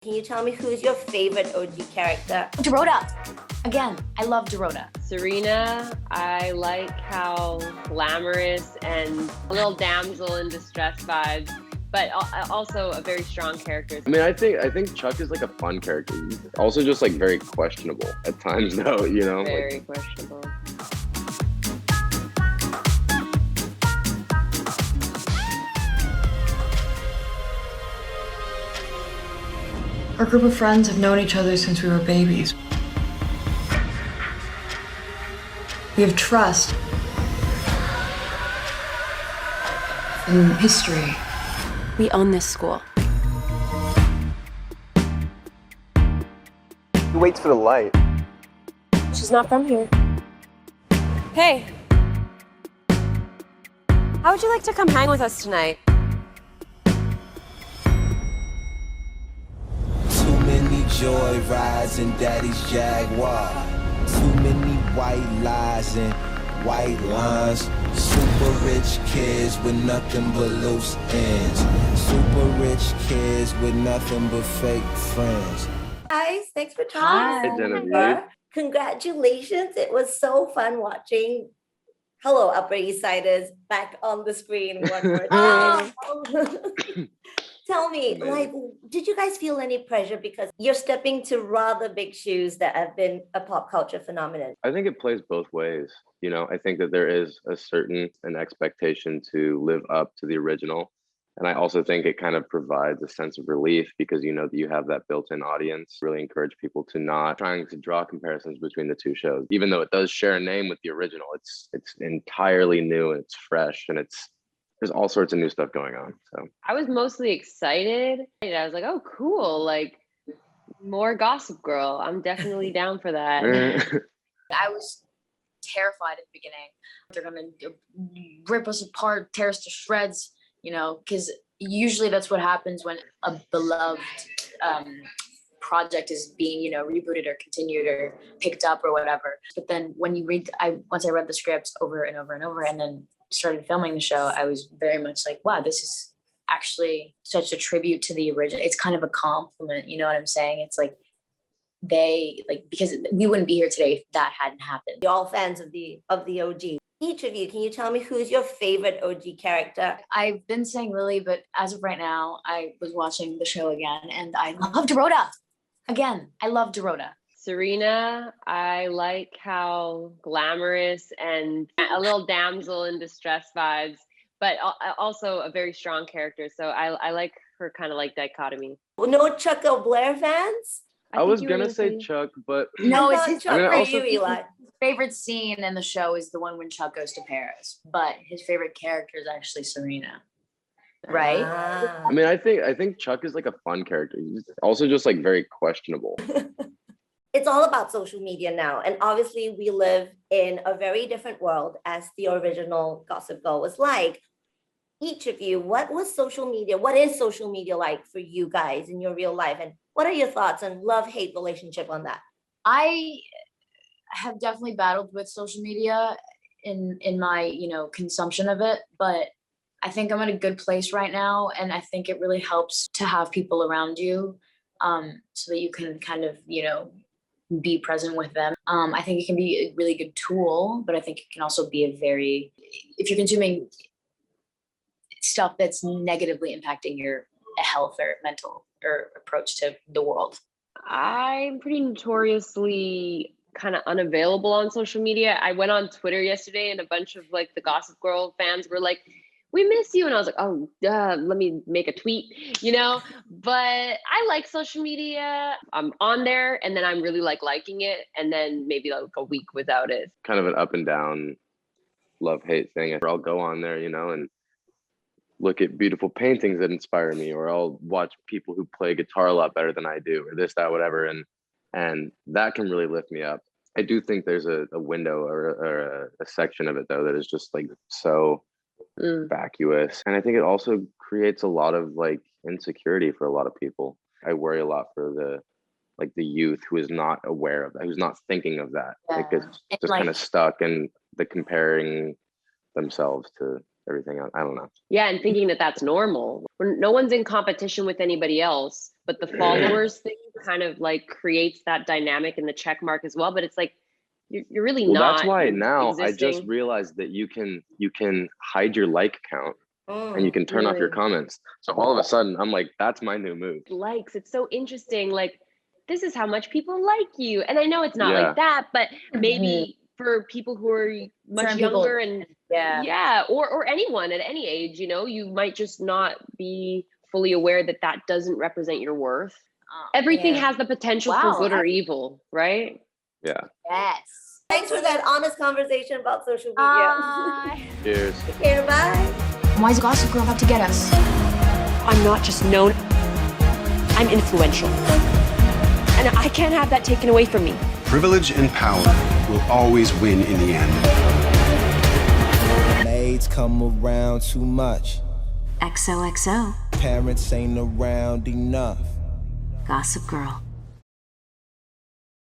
Can you tell me who's your favorite OG character? Dorota. Again, I love Dorota. Serena, I like how glamorous and a little damsel in distress vibes, but also a very strong character. I mean, I think Chuck is like a fun character. He's also just like very questionable at times, though. You know, Very questionable. Our group of friends have known each other since we were babies. We have trust and history. We own this school. He waits for the light. She's not from here. Hey. How would you like to come hang with us tonight? Too many joy rides in daddy's Jaguar. Too many white lies and white lines. Super rich kids with nothing but loose ends. Super rich kids with nothing but fake friends. Guys, thanks for Hi. joining us. Hey, Genevieve. Congratulations. It was so fun watching Hello Upper East Siders back on the screen one more time. Tell me, like, did you guys feel any pressure because you're stepping to rather big shoes that have been a pop culture phenomenon? I think it plays both ways. You know, I think that there is an expectation to live up to the original. And I also think it kind of provides a sense of relief because you know that you have that built-in audience. Really encourage people to not trying to draw comparisons between the two shows, even though it does share a name with the original. It's entirely new and it's fresh and there's all sorts of new stuff going on. So I was mostly excited. I was like, oh, cool. Like more Gossip Girl. I'm definitely down for that. I was terrified at the beginning. They're gonna rip us apart, tear us to shreds, you know, because usually that's what happens when a beloved project is being, you know, rebooted or continued or picked up or whatever. But then when you once I read the scripts over and over and over and then started filming the show, I was very much like, wow, this is actually such a tribute to the original. It's kind of a compliment, you know what I'm saying? It's like because we wouldn't be here today if that hadn't happened. You're all fans of the OG. Each of you, can you tell me who's your favorite OG character? I've been saying Lily, but as of right now, I was watching the show again and I love Dorota. Again, I love Dorota. Serena, I like how glamorous and a little damsel in distress vibes, but also a very strong character. So I like her kind of like dichotomy. No Chuck Blair fans? I was gonna say Chuck, but No, I it's thought his Chuck for you, Eli. favorite scene in the show is the one when Chuck goes to Paris, but his favorite character is actually Serena. Right? Ah. I mean, I think Chuck is like a fun character. He's also just like very questionable. It's all about social media now. And obviously we live in a very different world as the original Gossip Girl was like. Each of you, what is social media like for you guys in your real life? And what are your thoughts on love-hate relationship on that? I have definitely battled with social media in my, you know, consumption of it, but I think I'm in a good place right now. And I think it really helps to have people around you so that you can kind of, you know, be present with them. I think it can be a really good tool, but I think it can also be if you're consuming stuff that's negatively impacting your health or mental or approach to the world. I'm pretty notoriously kind of unavailable on social media. I went on Twitter yesterday and a bunch of like the Gossip Girl fans were like, we miss you. And I was like, oh, let me make a tweet, you know, but I like social media. I'm on there and then I'm really like liking it. And then maybe like a week without it. Kind of an up and down love-hate thing. I'll go on there, you know, and look at beautiful paintings that inspire me, or I'll watch people who play guitar a lot better than I do, or this, that, whatever. And that can really lift me up. I do think there's a window or a section of it though, that is just like so vacuous. And I think it also creates a lot of like insecurity for a lot of people. I worry a lot for the youth who is not aware of that, who's not thinking of that. Yeah. Like it's just kind of stuck in the comparing themselves to everything else. I don't know. Yeah, and thinking that that's normal. No one's in competition with anybody else, but the followers thing kind of like creates that dynamic in the check mark as well. But it's like you're really Well, not. that's why You're now I just existing. realized that you can hide your like count and you can turn off your Really? comments. So all of a sudden I'm like, that's my new move. Likes. It's so interesting. Like, this is how much people like you. And I know it's not Yeah. like that, but maybe for people who are much Certain people- younger and or anyone at any age, you know, you might just not be fully aware that that doesn't represent your worth. Everything has the potential for good or evil, right? Yeah. Yes. Thanks for that honest conversation about social media. Cheers. Take care, bye. Why is Gossip Girl out to get us? I'm not just known, I'm influential. And I can't have that taken away from me. Privilege and power will always win in the end. Maids come around too much. XOXO. Parents ain't around enough. Gossip Girl.